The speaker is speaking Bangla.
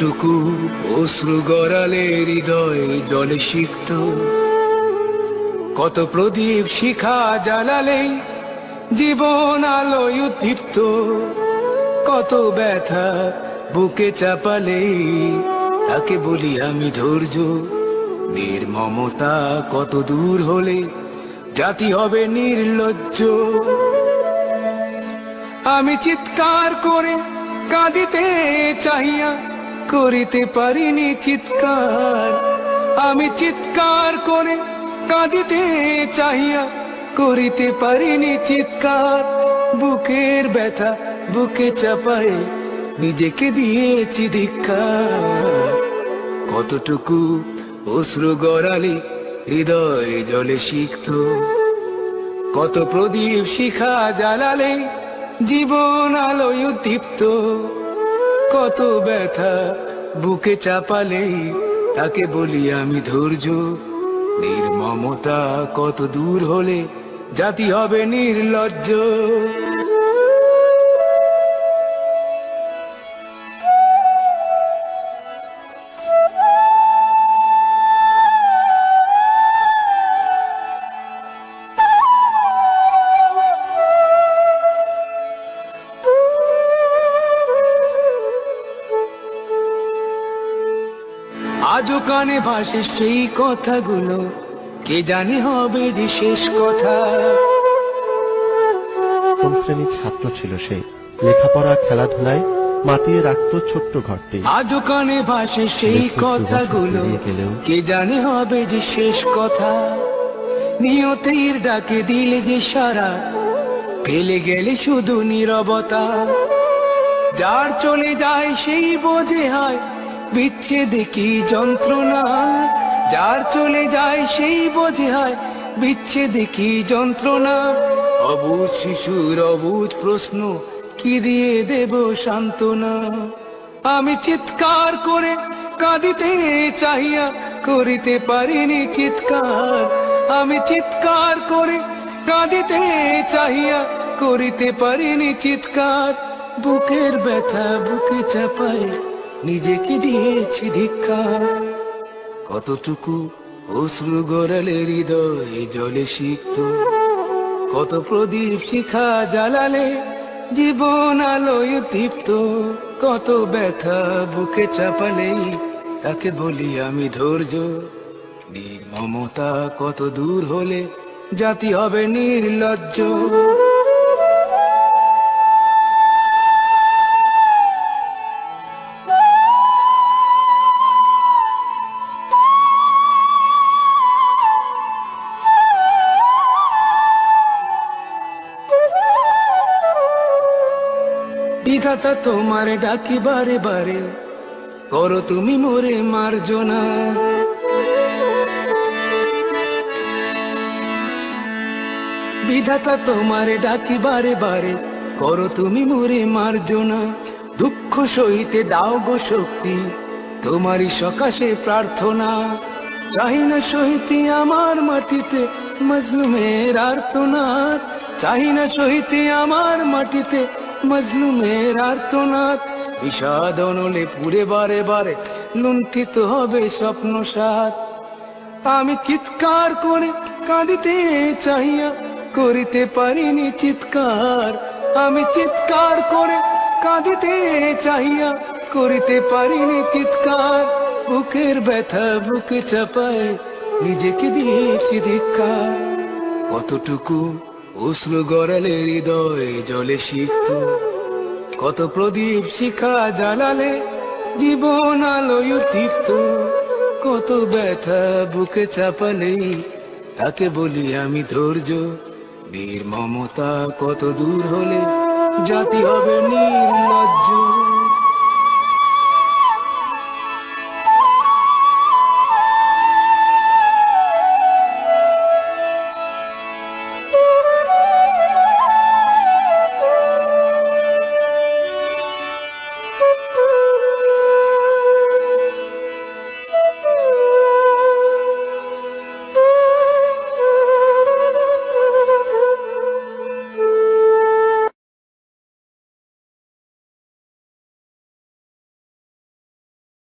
কতটুকু অশ্রু গড়ালে হৃদয় জলে সিক্ত, কত প্রদীপ শিখা জ্বালালে জীবন আলোয় উদ্দীপ্ত, কত ব্যথা বুকে চাপালে তাকে বলি আমি ধৈর্য। নির্মমতা কত দূর হলে জাতি হবে নির্লজ্জ। আমি চিৎকার করে কাঁদিতে চাহিয়া করিতে পারিনি চিৎকার, আমি চিৎকার করে কাঁদিতে চাহিয়া করিতে পারিনি চিৎকার। বুকের ব্যথা বুকে চাপায়ে নিজেকে দিয়েছি ধিক্কার। কতটুকু অশ্রু গড়ালে হৃদয় জলে সিক্ত, কত প্রদীপ শিখা জ্বালালে জীবন আলোয় উদ্দীপ্ত, কত ব্যথা বুকে চাপালে তাকে বলি আমি ধৈর্য। নির্মমতা কত দূর হলে জাতি হবে নির্লজ্জ। আজও কানে ভাসে সেই কথাগুলো, কে জানে হবে যে শেষ কথা। কোন শ্রেণীর ছাত্র ছিল সে? লেখাপড়া খেলাধুলায় মাতিয়ে রাখতো ছোট্ট ঘরটি। আজও কানে ভাসে সেই কথাগুলো, কে জানে হবে যে শেষ কথা। নিয়তির ডাকে দিলে যে সারা, ফেলে গেলে শুধু নীরবতা। যার চলে যায় সেই বোঝে হয় বিচ্ছেদে কি যন্ত্রণা। যার চলে যায় সেই বোঝে হয় বিচ্ছেদে কি যন্ত্রণা। অবুঝ শিশুর অবুঝ প্রশ্ন, কি দিয়ে দেব সান্ত্বনা। আমি চিৎকার করে কাঁদিতে চাহিয়া করিতে পারিনি চিৎকার, আমি চিৎকার করে কাঁদিতে চাহিয়া করিতে পারিনি চিৎকার। বুকের ব্যথা বুকে চাপায় নিজেকে দিয়েছি ধিক্কার। কতটুকু অশ্রু গড়ালে হৃদয় জলে সিক্ত, কত প্রদীপ শিখা জ্বালালে জীবন আলোয় উদ্দীপ্ত, কত ব্যথা বুকে চাপালে তাকে বলি আমি ধৈর্য। নির্মমতা কত দূর হলে জাতি হবে নির্লজ্জ। বিধাতা তোমার ডাকি বারে বারে, করো তুমি মোরে মার্জনা। বিধাতা তোমার ডাকি বারে বারে, করো তুমি মোরে মার্জনা। দুঃখ সইতে দাও গো শক্তি, তোমারই সকাশে প্রার্থনা। চাহি না সইতে আমার মাটিতে মজলুমের আর্তনাদ, চাহি না সইতে আমার মাটিতে মজলুমের আর্তনাদ। বিষাদ অনলে পুড়ে বারে বারে লুণ্ঠিত হবে স্বপ্ন সাথ। আমি চিৎকার করে কাঁদিতে চাহিয়া করিতে পারিনি চিৎকার, আমি চিৎকার করে কাঁদিতে চাহিয়া করিতে পারিনি চিৎকার। বুকের ব্যথা বুকে চাপায় নিজেকে দিয়েছি ধিক্কার। কতটুকু অশ্রু গড়ালে হৃদয় জলে সিক্ত, কত প্রদীপ শিখা জ্বালালে জীবন আলোয় উদ্দীপ্ত, কত ব্যথা বুকে চাপালে তাকে বলি আমি ধৈর্য। নির্মমতা কত দূর হলে জাতি হবে